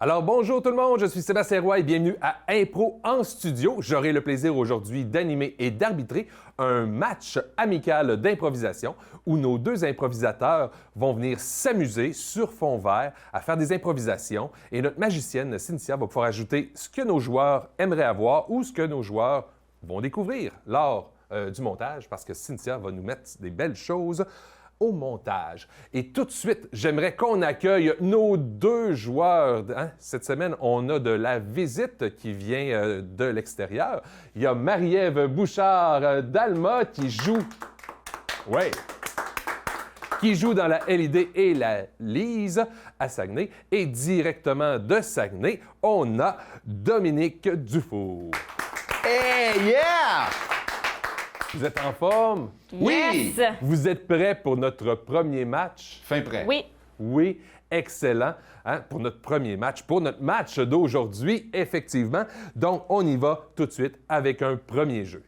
Alors bonjour tout le monde, je suis Sébastien Roy et bienvenue à Impro en studio. J'aurai le plaisir aujourd'hui d'animer et d'arbitrer un match amical d'improvisation où nos deux improvisateurs vont venir s'amuser sur fond vert à faire des improvisations et notre magicienne Cynthia va pouvoir ajouter ce que nos joueurs aimeraient avoir ou ce que nos joueurs vont découvrir lors du montage parce que Cynthia va nous mettre des belles choses au montage. Et tout de suite, j'aimerais qu'on accueille nos deux joueurs. Cette semaine, on a de la visite qui vient de l'extérieur. Il y a Marie-Ève Bouchard d'Alma qui joue... Oui. Qui joue dans la LID et la Lise à Saguenay. Et directement de Saguenay, on a Dominique Dufour. Hey, yeah! Vous êtes en forme? Oui! Yes! Vous êtes prêts pour notre premier match? Fin prêt. Oui. Oui, excellent. Pour notre premier match, pour notre match d'aujourd'hui, effectivement. Donc, on y va tout de suite avec un premier jeu.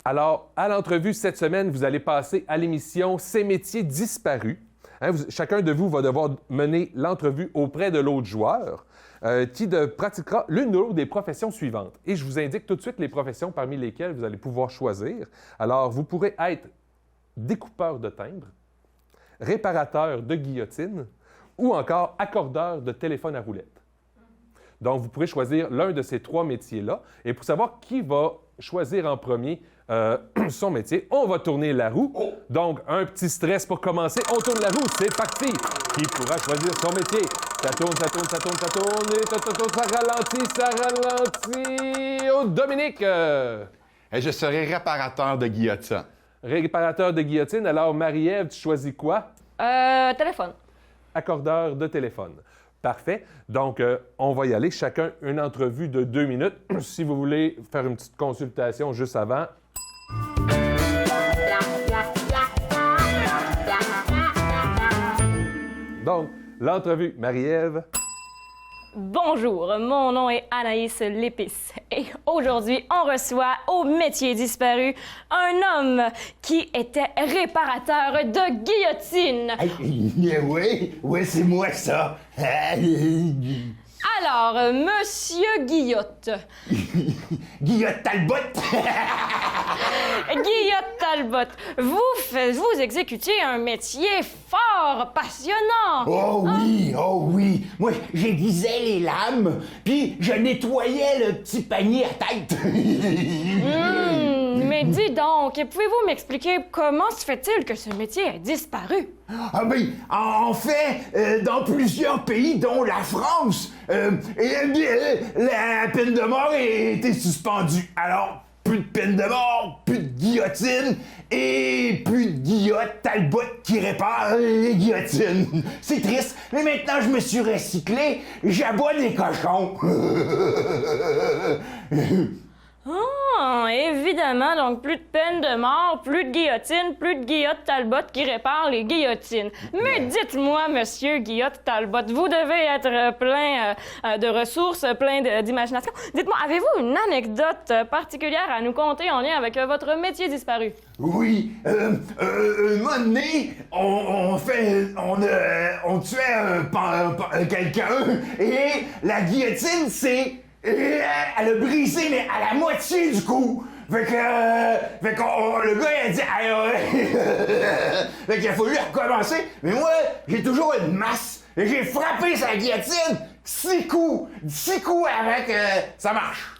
Alors, à l'entrevue cette semaine, vous allez passer à l'émission Ces métiers disparus. Chacun de vous va devoir mener l'entrevue auprès de l'autre joueur qui pratiquera l'une ou l'autre des professions suivantes. Et je vous indique tout de suite les professions parmi lesquelles vous allez pouvoir choisir. Alors, vous pourrez être découpeur de timbres, réparateur de guillotine ou encore accordeur de téléphone à roulette. Donc, vous pourrez choisir l'un de ces trois métiers-là. Et pour savoir qui va choisir en premier son métier, on va tourner la roue. Donc, un petit stress pour commencer. On tourne la roue, c'est parti. Qui pourra choisir son métier? Ça tourne, ça tourne, ça tourne, ça tourne, et ça ralentit. Oh, Dominique! Et je serai réparateur de guillotine. Réparateur de guillotine. Alors, Marie-Ève, tu choisis quoi? Téléphone. Accordeur de téléphone. Parfait. Donc, on va y aller. Chacun une entrevue de 2 minutes. Si vous voulez faire une petite consultation juste avant. Donc, l'entrevue, Marie-Ève. Bonjour, mon nom est Anaïs Lépice et aujourd'hui, on reçoit au métier disparu un homme qui était réparateur de guillotine. Oui, c'est moi ça. Alors, Monsieur Guillotte. Guillotte Talbot. Guillotte Talbot, vous exécutiez un métier fort passionnant. Oh oui. Moi, j'aiguisais les lames, puis je nettoyais le petit panier à tête. Mais dis donc, pouvez-vous m'expliquer comment se fait-il que ce métier a disparu? Ah ben, en fait, dans plusieurs pays, dont la France, la peine de mort a été suspendue. Alors, plus de peine de mort, plus de guillotine et plus de Guillotte Talbot qui répare les guillotines. C'est triste, mais maintenant je me suis recyclé, j'aboie des cochons. Ah, évidemment, donc plus de peine de mort, plus de guillotine, plus de Guillotte Talbot qui répare les guillotines. Mais dites-moi, monsieur Guillotte Talbot, vous devez être plein de ressources, plein d'imagination. Dites-moi, avez-vous une anecdote particulière à nous conter en lien avec votre métier disparu? Oui, un moment donné, on tuait quelqu'un et la guillotine, elle a brisé, mais à la moitié du cou. Fait que le gars, il a dit, fait qu'il a fallu recommencer. Mais moi, j'ai toujours une masse. Et j'ai frappé sa guillotine 6 coups. 10 coups avant que ça marche.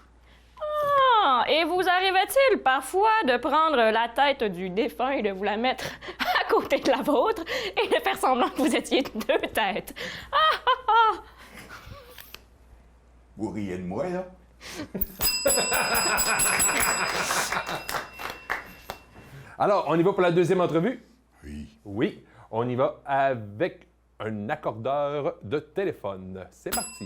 Ah, et vous arrivait-il parfois de prendre la tête du défunt et de vous la mettre à côté de la vôtre et de faire semblant que vous étiez 2 têtes? Ah! Vous riez de moi, là? Alors, on y va pour la deuxième entrevue? Oui. Oui, on y va avec un accordeur de téléphone. C'est parti.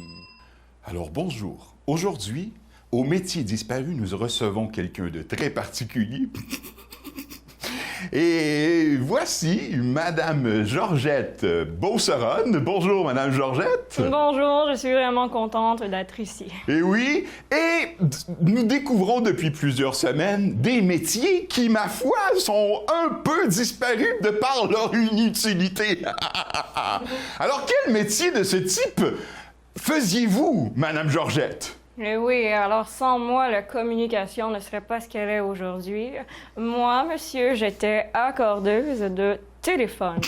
Alors bonjour. Aujourd'hui, au métier disparu, nous recevons quelqu'un de très particulier. Et voici Madame Georgette Beauceronne. Bonjour, Madame Georgette. Bonjour, je suis vraiment contente d'être ici. Et oui, et nous découvrons depuis plusieurs semaines des métiers qui, ma foi, sont un peu disparus de par leur inutilité. Alors, quel métier de ce type faisiez-vous, Madame Georgette? Eh oui, alors sans moi, la communication ne serait pas ce qu'elle est aujourd'hui. Moi, monsieur, j'étais accordeuse de téléphone.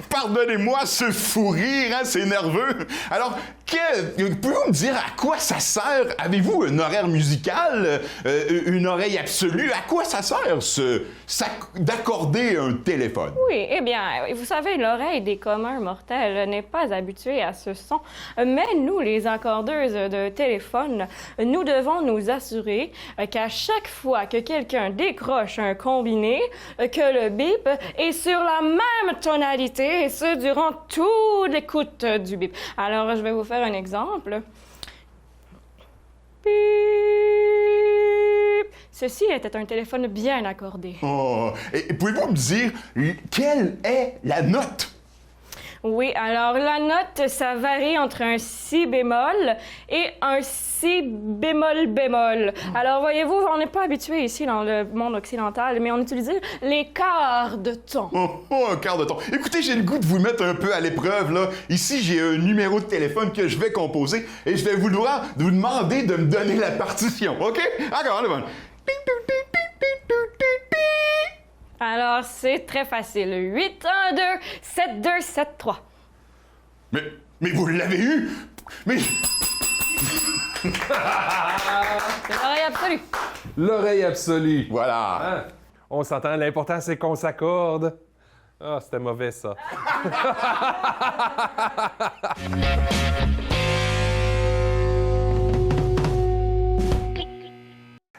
Pardonnez-moi ce fou rire, hein, c'est nerveux. Alors, pouvez-vous me dire à quoi ça sert? Avez-vous un horaire musical, une oreille absolue? À quoi ça sert, d'accorder un téléphone? Oui, eh bien, vous savez, l'oreille des communs mortels n'est pas habituée à ce son. Mais nous, les accordeuses de téléphone, nous devons nous assurer qu'à chaque fois que quelqu'un décroche un combiné, que le bip est sur la même tonalité, et ce, durant toute l'écoute du bip. Alors, je vais vous faire un exemple. Bip. Ceci était un téléphone bien accordé. Oh, et pouvez-vous me dire quelle est la note? Oui, alors la note, ça varie entre un si bémol et un si bémol bémol. Alors voyez-vous, on n'est pas habitué ici dans le monde occidental, mais on utilise les quarts de ton. Un quart de ton. Écoutez, j'ai le goût de vous mettre un peu à l'épreuve, là. Ici, j'ai un numéro de téléphone que je vais composer et je vais vous demander de me donner la partition, OK? D'accord, allez, bon. Alors, c'est très facile. 8, 1, 2, 7, 2, 7, 3. Mais vous l'avez eu? Mais... L'oreille absolue. L'oreille absolue. Voilà. Hein? On s'entend, l'important, c'est qu'on s'accorde. Ah, c'était mauvais, ça.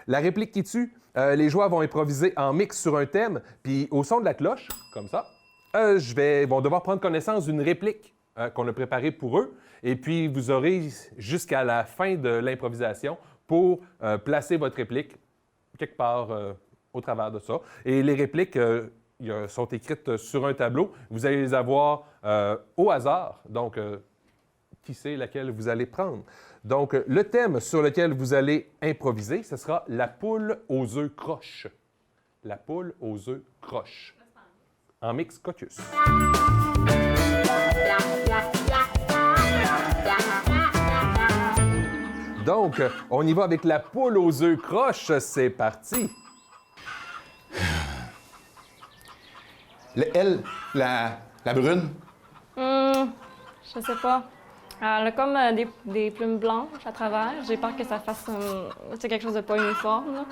La réplique qui tue, les joueurs vont improviser en mix sur un thème, puis au son de la cloche, comme ça, vont devoir prendre connaissance d'une réplique qu'on a préparée pour eux, et puis vous aurez jusqu'à la fin de l'improvisation pour placer votre réplique quelque part au travers de ça. Et les répliques sont écrites sur un tableau. Vous allez les avoir au hasard, donc qui sait laquelle vous allez prendre. Donc, le thème sur lequel vous allez improviser, ce sera la poule aux œufs croches. La poule aux œufs croches. En mix Coccus. Donc, on y va avec la poule aux œufs croches. C'est parti. La brune? Je sais pas. Elle a comme des plumes blanches à travers. J'ai peur que ça fasse quelque chose de pas uniforme, là.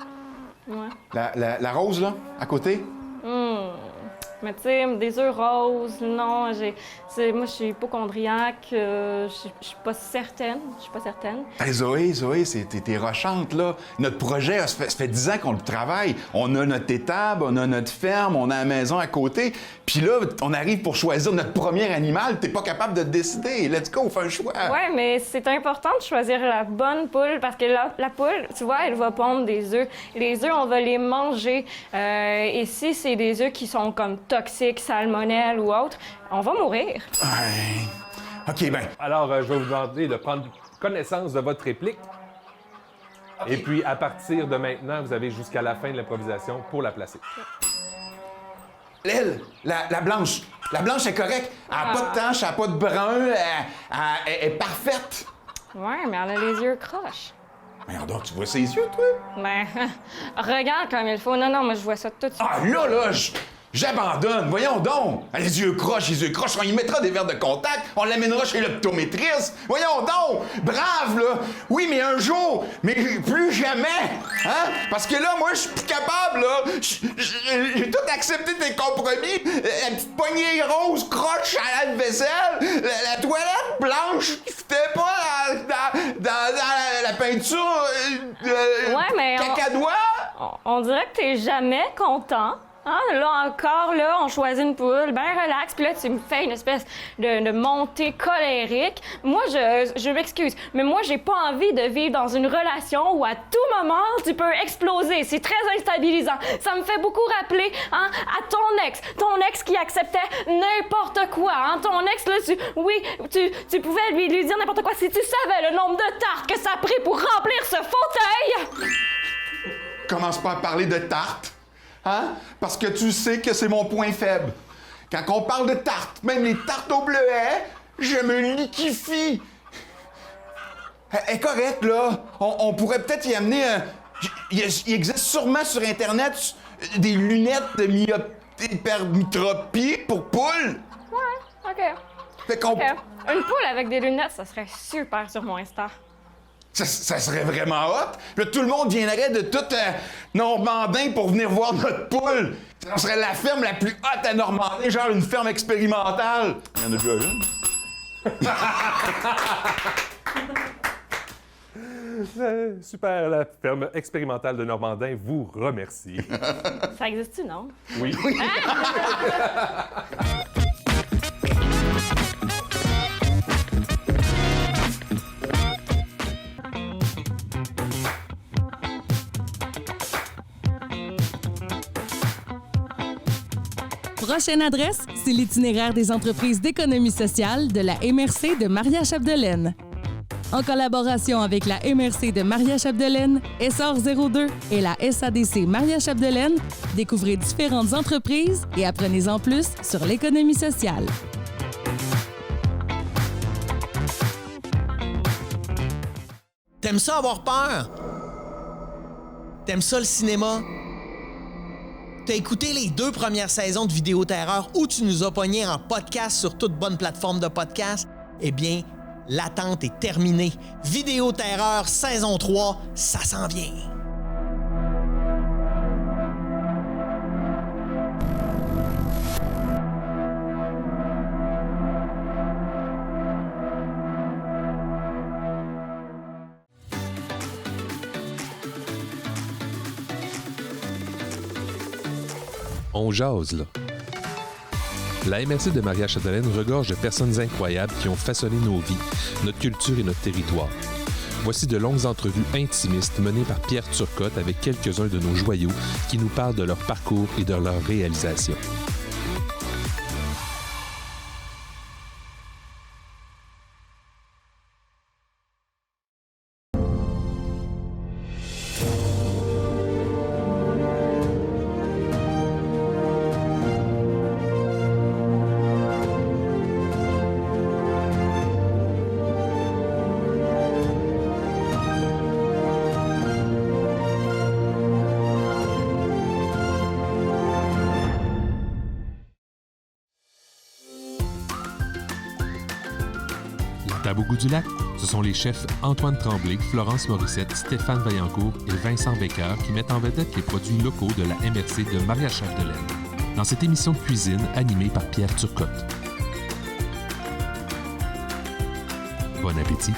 Ouais. La rose, là, à côté? Mais tu sais, des œufs roses, non, moi, je suis hypocondriaque, je suis pas certaine, Hey, Zoé, t'es rochante, là. Notre projet, ça fait 10 ans qu'on le travaille. On a notre étable, on a notre ferme, on a la maison à côté. Puis là, on arrive pour choisir notre premier animal. T'es pas capable de décider. Let's go, on fait un choix. Ouais, mais c'est important de choisir la bonne poule parce que la poule, tu vois, elle va pondre des œufs. Les œufs, on va les manger. Et si c'est des œufs qui sont comme toxiques, salmonelles ou autres, on va mourir. Ouais. OK, ben. Alors, je vais vous demander de prendre connaissance de votre réplique. Okay. Et puis, à partir de maintenant, vous avez jusqu'à la fin de l'improvisation pour la placer. L'aile, la blanche. La blanche est correcte. Elle n'a pas de tache, elle n'a pas de brun. Elle est parfaite. Ouais, mais elle a les yeux croches. Mais donc, tu vois ses yeux, toi? Ben, regarde comme il faut. Non, moi, je vois ça tout de suite. Ah, là, j'abandonne. Voyons donc. Les yeux croches. On y mettra des verres de contact. On l'amènera chez l'optométriste. Voyons donc. Brave, là. Oui, mais un jour. Mais plus jamais. Hein? Parce que là, moi, je suis plus capable, là. J'ai tout accepté tes compromis. La petite poignée rose croche à la vaisselle. La toilette blanche qui fitait pas dans la peinture. Ouais, mais cacadois. on dirait que t'es jamais content Ah, là encore, là, on choisit une poule, ben relax, puis là, tu me fais une espèce de montée colérique. Moi, je m'excuse, mais moi, j'ai pas envie de vivre dans une relation où à tout moment, tu peux exploser. C'est très instabilisant. Ça me fait beaucoup rappeler, hein, à ton ex qui acceptait n'importe quoi, hein. Ton ex, là, tu pouvais lui dire n'importe quoi. Si tu savais le nombre de tartes que ça a pris pour remplir ce fauteuil! Commence pas à parler de tarte. Hein? Parce que tu sais que c'est mon point faible. Quand on parle de tarte, même les tartes au bleuet, je me liquéfie. Elle est correcte, là. On pourrait peut-être y amener un... Il existe sûrement sur Internet des lunettes de hypermétropie pour poules. Ouais, OK. Fait qu'on... OK. Une poule avec des lunettes, ça serait super sur mon Insta. Ça serait vraiment hot. Puis là, tout le monde viendrait de toute Normandin pour venir voir notre poule. Ça serait la ferme la plus haute à Normandin, genre une ferme expérimentale. Il y en a déjà une. Super, la ferme expérimentale de Normandin vous remercie. Ça existe-tu, non? Oui. Prochaine adresse, c'est l'itinéraire des entreprises d'économie sociale de la MRC de Maria-Chapdelaine. En collaboration avec la MRC de Maria-Chapdelaine, Essor 02 et la SADC Maria-Chapdelaine, découvrez différentes entreprises et apprenez-en plus sur l'économie sociale. T'aimes ça avoir peur? T'aimes ça le cinéma? T'as écouté les 2 premières saisons de Vidéo Terreur où tu nous as pognés en podcast sur toute bonne plateforme de podcast? Eh bien, l'attente est terminée. Vidéo Terreur saison 3, ça s'en vient. On jase, là. La MRC de Maria-Chapdelaine regorge de personnes incroyables qui ont façonné nos vies, notre culture et notre territoire. Voici de longues entrevues intimistes menées par Pierre Turcotte avec quelques-uns de nos joyaux qui nous parlent de leur parcours et de leur réalisation. Table au goût du lac, ce sont les chefs Antoine Tremblay, Florence Morissette, Stéphane Vaillancourt et Vincent Becker qui mettent en vedette les produits locaux de la MRC de Maria-Chapdelaine, dans cette émission de cuisine animée par Pierre Turcotte. Bon appétit!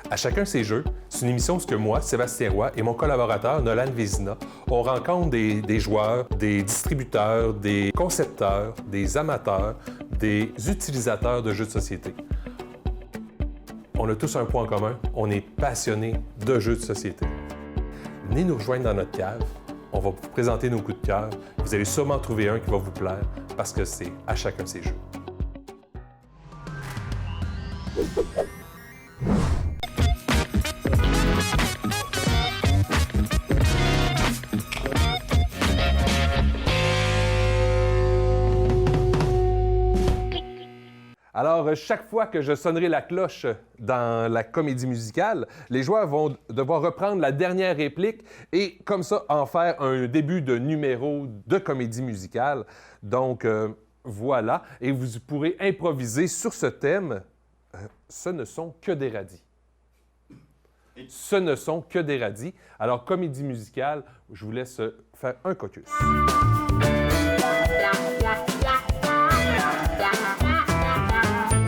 À chacun ses jeux, c'est une émission où moi, Sébastien Roy et mon collaborateur Nolan Vézina, on rencontre des joueurs, des distributeurs, des concepteurs, des amateurs, des utilisateurs de jeux de société. On a tous un point en commun, on est passionnés de jeux de société. Venez nous rejoindre dans notre cave, on va vous présenter nos coups de cœur. Vous allez sûrement trouver un qui va vous plaire parce que c'est à chacun ses jeux. Alors, chaque fois que je sonnerai la cloche dans la comédie musicale, les joueurs vont devoir reprendre la dernière réplique et, comme ça, en faire un début de numéro de comédie musicale. Donc, voilà. Et vous pourrez improviser sur ce thème. Ce ne sont que des radis. Ce ne sont que des radis. Alors, comédie musicale, je vous laisse faire un caucus.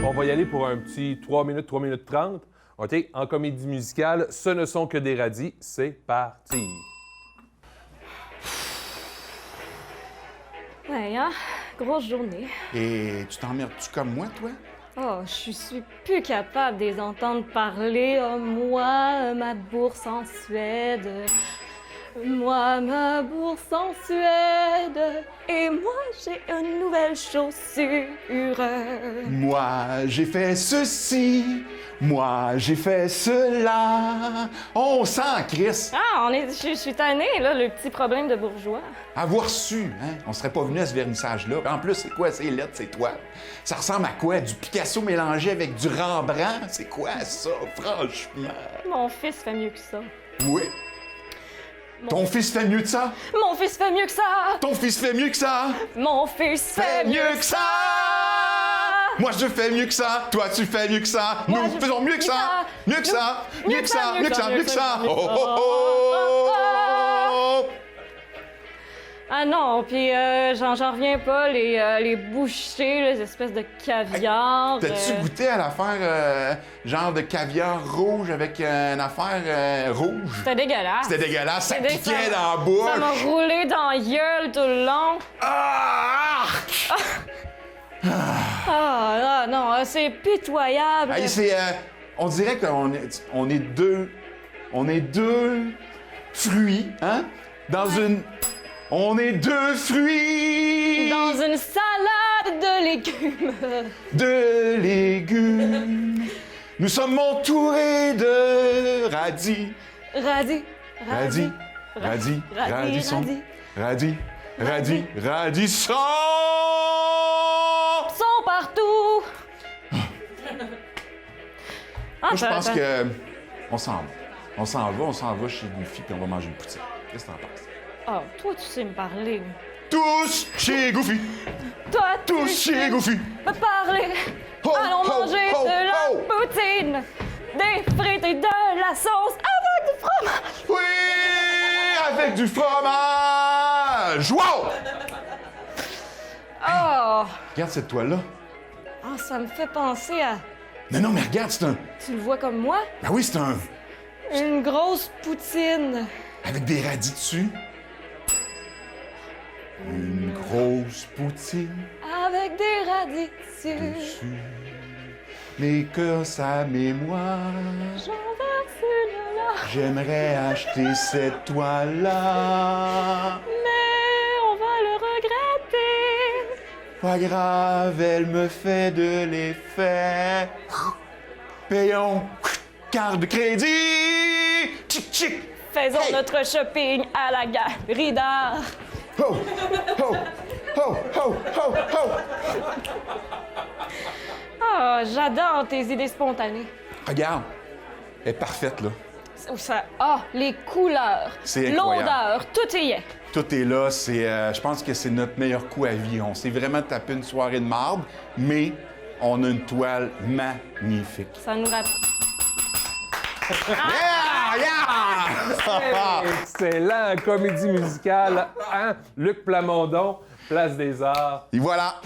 On va y aller pour un petit 3 minutes 30. OK? En comédie musicale, ce ne sont que des radis. C'est parti. Ouais, hein? Grosse journée. Et tu t'emmerdes-tu comme moi, toi? Oh, je suis plus capable de les entendre parler. Oh, moi, ma bourse en Suède. Moi, ma bourse en Suède. Et moi, j'ai une nouvelle chaussure. Moi, j'ai fait ceci. Moi, j'ai fait cela. On sent, Chris. Ah, je suis tannée, là, le petit problème de bourgeois. Avoir su, hein? On serait pas venu à ce vernissage-là. En plus, c'est quoi? C'est lettre, c'est toi. Ça ressemble à quoi? Du Picasso mélangé avec du Rembrandt? C'est quoi ça, franchement? Mon fils fait mieux que ça. Oui. Ton fils fait mieux que ça? Mon fils fait mieux que ça! Ton fils fait mieux que ça? Mon fils Fait mieux que ça! Moi, je fais mieux que ça. Toi, tu fais mieux que ça. Moi, Nous je faisons mieux que ça. Mieux que ça. Mieux que ça. Mieux que ça. Mieux que ça. Oh, oh, oh! Ah non, puis j'en reviens pas, les bouchées, les espèces de caviar. T'as-tu goûté à l'affaire genre de caviar rouge avec une affaire rouge? C'était dégueulasse. C'était dégueulasse, ça C'était piquait ça. dans la bouche. Ça m'a roulé dans la gueule tout le long. Ah! Ah non, c'est pitoyable. Hey, on dirait qu'on est deux fruits, hein? On est deux fruits Dans une salade de légumes. de légumes. Nous sommes entourés de radis. Radis. Radissons. Sont partout. Moi, je pense que on s'en va chez Goofy puis on va manger une poutine. Qu'est-ce que t'en penses? Oh, toi, tu sais me parler. Tous chez Goofy! Toi, Tous tu chez sais Goofy! me parler. Ho, Allons ho, manger ho, de la ho. poutine, des frites et de la sauce avec du fromage. Oui! Avec du fromage! Wow! Oh, Regarde cette toile-là. ah, ça me fait penser à... Non, mais regarde, c'est un... Tu le vois comme moi? Ben oui, c'est un... Une grosse poutine. Avec des radis dessus. Une grosse poutine Avec des radis dessus. dessus. Mais que sa mémoire... J'en verse une là. J'aimerais acheter cette toile-là. Mais on va le regretter. Pas grave, elle me fait de l'effet. Payons. Carte de crédit. Tchic, tchic. Faisons Hey. notre shopping à la galerie d'art. Ho! Ho! Ho! Ho! Ho! Ho! Oh, j'adore tes idées spontanées. Regarde. Elle est parfaite, là. Les couleurs, C'est incroyable. l'odeur, tout y est. Tout est là. Je pense que c'est notre meilleur coup à vie. On s'est vraiment tapé une soirée de marde, mais on a une toile magnifique. Ça nous rappelle. Yeah! Yeah! Excellent, comédie musicale, hein? Luc Plamondon, Place des Arts. Et voilà.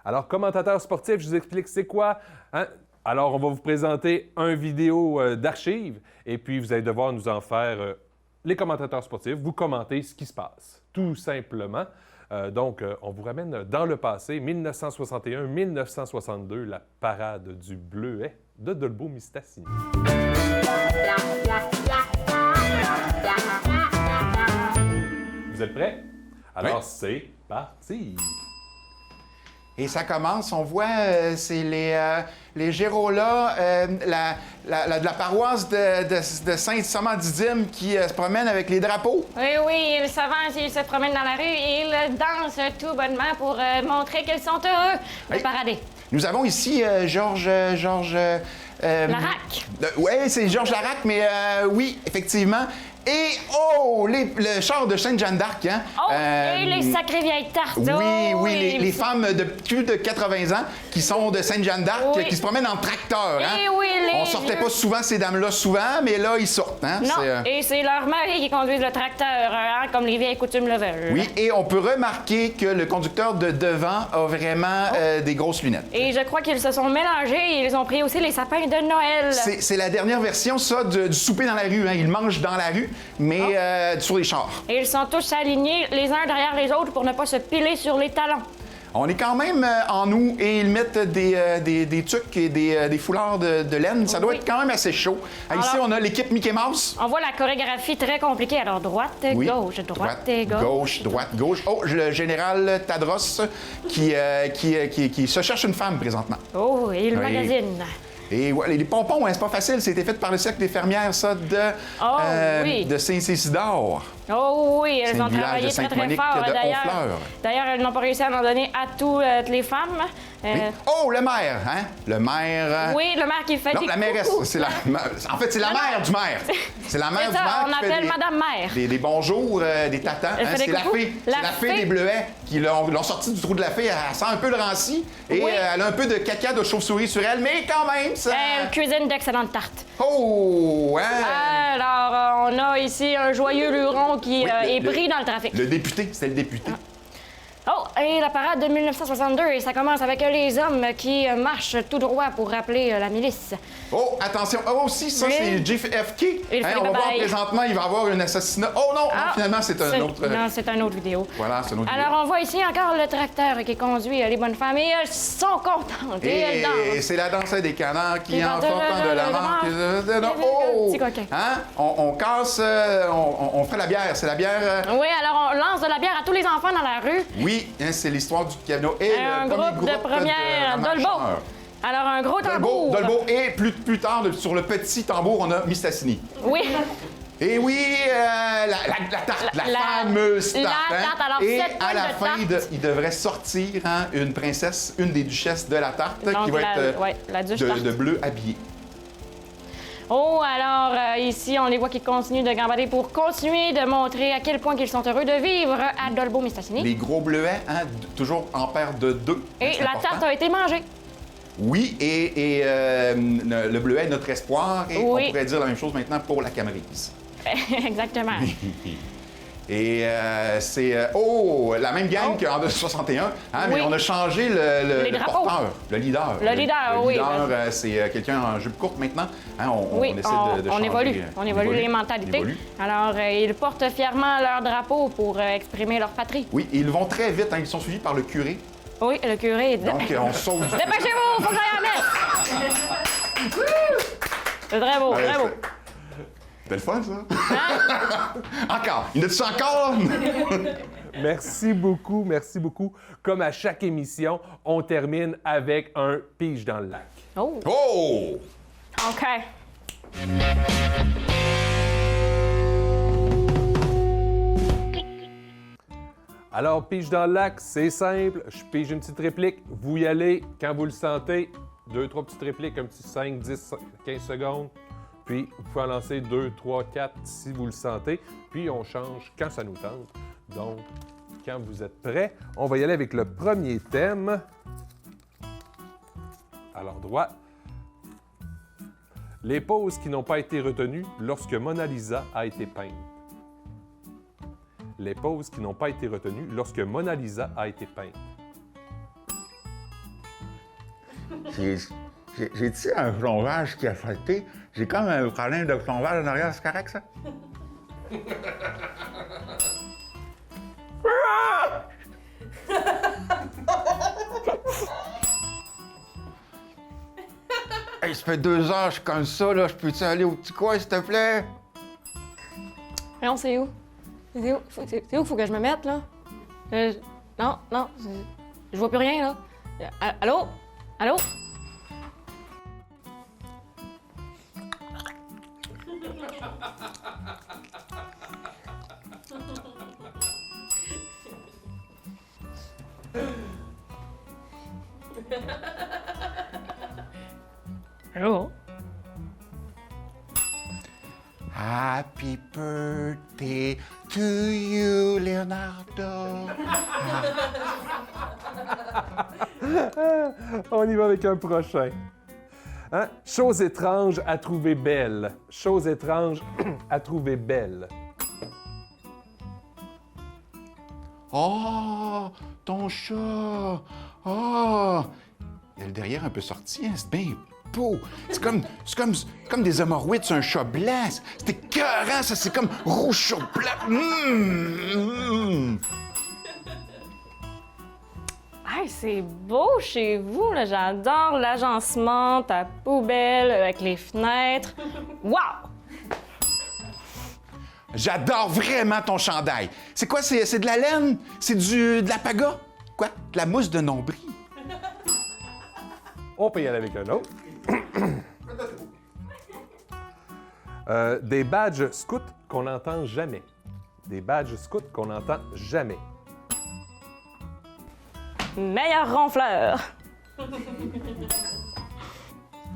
Alors, commentateur sportif, je vous explique c'est quoi, hein? Alors, on va vous présenter une vidéo d'archives et puis vous allez devoir nous en faire les commentateurs sportifs, vous commentez ce qui se passe, tout simplement. Donc, on vous ramène dans le passé, 1961-1962, la parade du Bleuet de Dolbeau-Mistassini. Vous êtes prêts? Alors, Oui. c'est parti! Et ça commence, on voit, c'est les Gérolas, la paroisse de Saint-Thomas-Didyme qui se promènent avec les drapeaux. Oui, ils s'avancent, ils se promènent dans la rue et ils dansent tout bonnement pour montrer qu'ils sont heureux de Oui. parader. Nous avons ici Georges... Larac. Oui, c'est Georges Larac, mais oui, effectivement, Et, le char de Sainte-Jeanne d'Arc, hein? Oh, et les sacrées vieilles tartes. Oui, Oh, les femmes de plus de 80 ans qui sont de Sainte-Jeanne d'Arc, Oui. qui se promènent en tracteur, hein? Et oui, On sortait pas souvent ces dames-là, mais là, ils sortent, hein? Non, C'est, et c'est leur mari qui conduit le tracteur, hein, comme les vieilles coutumes le veulent. Oui, et on peut remarquer que le conducteur de devant a vraiment des grosses lunettes. Et je crois qu'ils se sont mélangés et ils ont pris aussi les sapins de Noël. C'est la dernière version, ça, du souper dans la rue. Hein. Ils mangent dans la rue, mais sur les chars. Et ils sont tous alignés les uns derrière les autres pour ne pas se piler sur les talons. On est quand même en nous et ils mettent des tucs et des foulards de laine. Ça doit Oui. être quand même assez chaud. Ici, Alors- on a l'équipe Mickey Mouse. On voit la chorégraphie très compliquée. Alors, droite, Oui. gauche, droite et gauche. Droite, gauche. Oh, le général Tadros qui se cherche une femme présentement. Oh, et le Oui. magazine. Et voilà, les pompons, hein, c'est pas facile. C'était fait par le cercle des fermières, ça, oui. de Saint-Cécidore. Oh oui, C'est elles un ont village travaillé de très, très Sainte-Monique fort. de D'ailleurs, Honfleur. d'ailleurs, elles n'ont pas réussi à en donner à toutes les femmes. Oh, le maire, hein? Le maire. Oui, le maire qui fait Non, des la mairesse. coucous. C'est en fait, c'est la mère du maire. C'est la mère C'est du ça, maire. on qui fait appelle des- Madame Maire. Des bonjours, des tatans. Elle fait des C'est la coucous. fée. La C'est la fée fée. des bleuets qui l'ont sortie du trou de la fée. Elle sent un peu le ranci. Et Oui. elle a un peu de caca de chauve-souris sur elle, mais quand même, ça. Elle cuisine d'excellentes tartes. Oh! Hein? Alors, on a ici un joyeux luron qui Oui, est pris dans le trafic. Le député, c'était le député. Oh, et la parade de 1962, et ça commence avec les hommes qui marchent tout droit pour rappeler la milice. Oh, attention. Oh, aussi, ça, Oui. c'est JFK. Il fait On va bye-bye. voir présentement, il va y avoir un assassinat. Oh non, non, finalement, c'est un autre. Non, c'est une autre vidéo. Voilà, c'est un autre Alors, on voit ici encore le tracteur qui conduit les bonnes femmes et elles sont contentes et elles Et dansent. c'est la danse des canards qui Qui en va sortant de la de mort. mort. Oh! Petit coquin. Hein? On casse, on fait la bière. C'est la bière. Oui, alors on lance de la bière à tous les enfants dans la rue. Oui, hein, c'est l'histoire du piano. Et Un le premier groupe de première, Dolbeau. ramacheurs. Alors, un gros tambour. Dolbeau. Et plus tard, sur le petit tambour, on a Mistassini. Oui. Et oui, la tarte, la fameuse tarte. la hein. tarte, alors, et 7 à la points de fin, tarte. il devrait sortir hein, une princesse, une des duchesses de la tarte, Donc, qui va être la duche tarte. de bleu habillée. Oh, alors, ici, on les voit qui continuent de gambader pour continuer de montrer à quel point qu'ils sont heureux de vivre à Dolbeau-Mistassini. Les gros bleuets, hein, toujours en paire de 2. Et la tarte a été mangée. Oui, et le bleuet est notre espoir, et Oui. on pourrait dire la même chose maintenant pour la camerise. Exactement. Et c'est la même gang qu'en 61, hein, mais Oui. on a changé Les le drapeaux. porteur, le leader. Le leader, oui. Le leader, c'est quelqu'un en jupe courte maintenant. Hein, on Oui, essaie de on changer. évolue. On évolue les On mentalités. évolue. Alors, ils portent fièrement leur drapeau pour exprimer leur patrie. Oui, et ils vont très vite, hein, ils sont suivis par le curé. Oui, le curé dit... Donc, on saute. Dépêchez-vous, faut que j'aille à la messe! C'est très beau, très beau. C'était le fun, ça? Encore! Il y en a-tu encore? Merci beaucoup, merci beaucoup. Comme à chaque émission, on termine avec un pige dans le lac. Oh, Oh! OK. Alors, pige dans le lac, c'est simple. Je pige une petite réplique. Vous y allez quand vous le sentez. 2-3 petites répliques, un petit 5, 10, 15 secondes. Puis, vous pouvez en lancer 2, 3, 4 si vous le sentez. Puis, on change quand ça nous tente. Donc, quand vous êtes prêts, on va y aller avec le premier thème. Alors, droit. Les poses qui n'ont pas été retenues lorsque Mona Lisa a été peinte. Les poses qui n'ont pas été retenues lorsque Mona Lisa a été peinte. J'ai-tu un plombage qui a sauté? J'ai comme un problème de plombage en arrière, c'est correct, ça? Hey, ça fait 2 heures, je suis comme ça, là. Je peux-tu aller au petit coin, s'il te plaît? Non, c'est où? C'est où? C'est où qu'il faut que je me mette, là? Non, je vois plus rien, là. Allô? Allô? Allô? Happy birthday to you, Leonardo. On y va avec un prochain. Hein? Chose étrange à trouver belle. Chose étrange à trouver belle. Oh, ton chat. Oh. Il y a le derrière un peu sorti, hein? C'est bien beau. C'est comme des hémorroïdes sur un chat blanc. C'est écœurant, ça. C'est comme rouge sur blanc. Hey, c'est beau chez vous, là. J'adore l'agencement, ta poubelle avec les fenêtres. Wow! J'adore vraiment ton chandail. C'est quoi? C'est de la laine? C'est de la paga? Quoi? De la mousse de nombril? On peut y aller avec un autre. Des badges scouts qu'on n'entend jamais. Des badges scouts qu'on n'entend jamais. Meilleur ronfleur.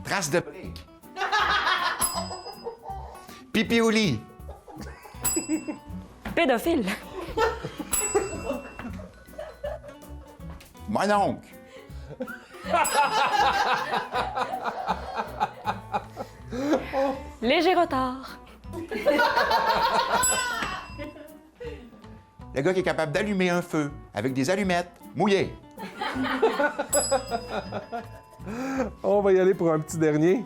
Trace de briques. Pipi au lit. Pédophile. Mon oncle. Léger retard. Le gars qui est capable d'allumer un feu avec des allumettes mouillées. On va y aller pour un petit dernier.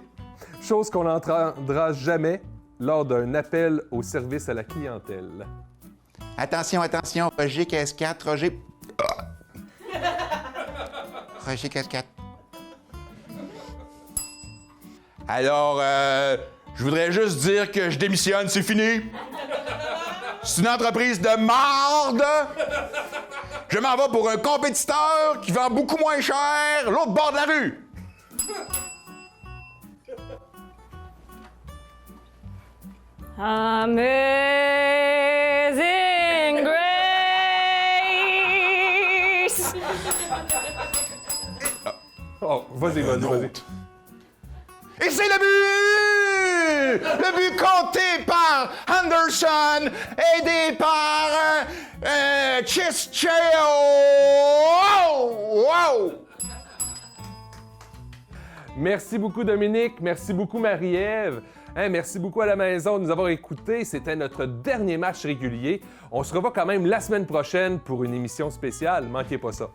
Chose qu'on n'entendra jamais lors d'un appel au service à la clientèle. Attention, attention, Roger Casquette, Roger... Ah! Roger Casquette. Alors, je voudrais juste dire que je démissionne, c'est fini. C'est une entreprise de marde. Je m'en vais pour un compétiteur qui vend beaucoup moins cher l'autre bord de la rue. Amazing Grace! Oh, vas-y, vas-y. Et c'est le but! Le but compté par Anderson, aidé par Chischeo! Wow! Merci beaucoup, Dominique. Merci beaucoup, Marie-Ève. Hein, merci beaucoup à la maison de nous avoir écoutés. C'était notre dernier match régulier. On se revoit quand même la semaine prochaine pour une émission spéciale. Manquez pas ça.